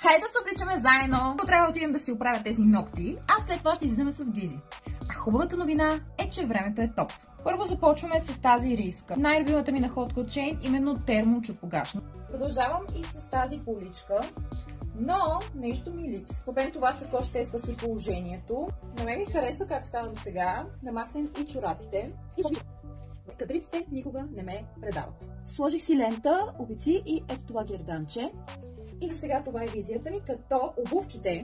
Хайде да се обличаме заедно! Трябва да отидем да си оправя тези ногти, а след това ще излизаме с Гизи. А хубавата новина е, че времето е топ. Първо започваме с тази риска. Най-любимата ми находка от Шейн, именно термочопогашна. Продължавам и с тази поличка, но нещо ми липсва. Освен това сако ще спаси положението. На мен ми харесва как стана до сега. Да махнем и чорапите. Кадриците никога не ме предават. Сложих си лента, обици и ето това герданче. И за сега това е визията ми, като обувките,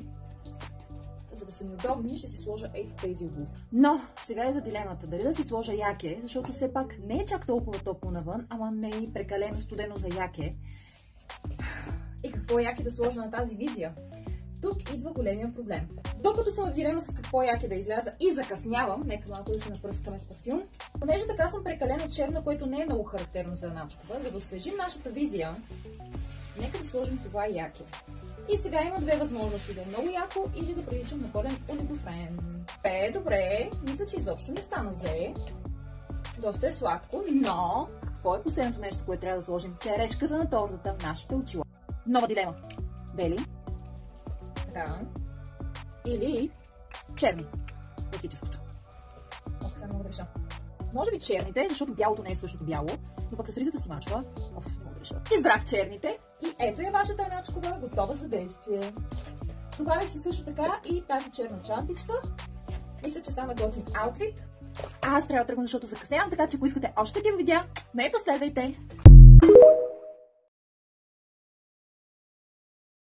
за да са ми удобни, ще си сложа ето тези обувки. Но сега идва дилемата, дали да си сложа яке, защото все пак не е чак толкова топло навън, ама не е и прекалено студено за яке. И какво яке да сложа на тази визия? Тук идва големия проблем. Докато съм в дилема с какво яке да изляза и закъснявам, нека малко да се напръскаме с парфюм, понеже така съм прекалено черна, което не е много характерно за Начкова, за да освежим нашата визия, нека да сложим това яке. И сега има две възможности, да е много яко или да приличам на пълен олигофрен. Добре, мисля, че изобщо не стана зле. Доста е сладко, но какво е последното нещо, което трябва да сложим? Черешката на тортата в нашите очила. Нова дилема. Бели. Така. Или черни. Класическото. Око, сега мога да реша. Може би черните, защото бялото не е същото бяло, но пък с ризата си мачва. Не мога да реша. Избрах черните и ето е вашата Начкова, готова за действие. Добавих си също така и тази черна чантичка. Мисля, че стана готин аутфит. Аз трябва да тръгна, защото закъснявам, така че ако искате още такива видеа, ме последвайте!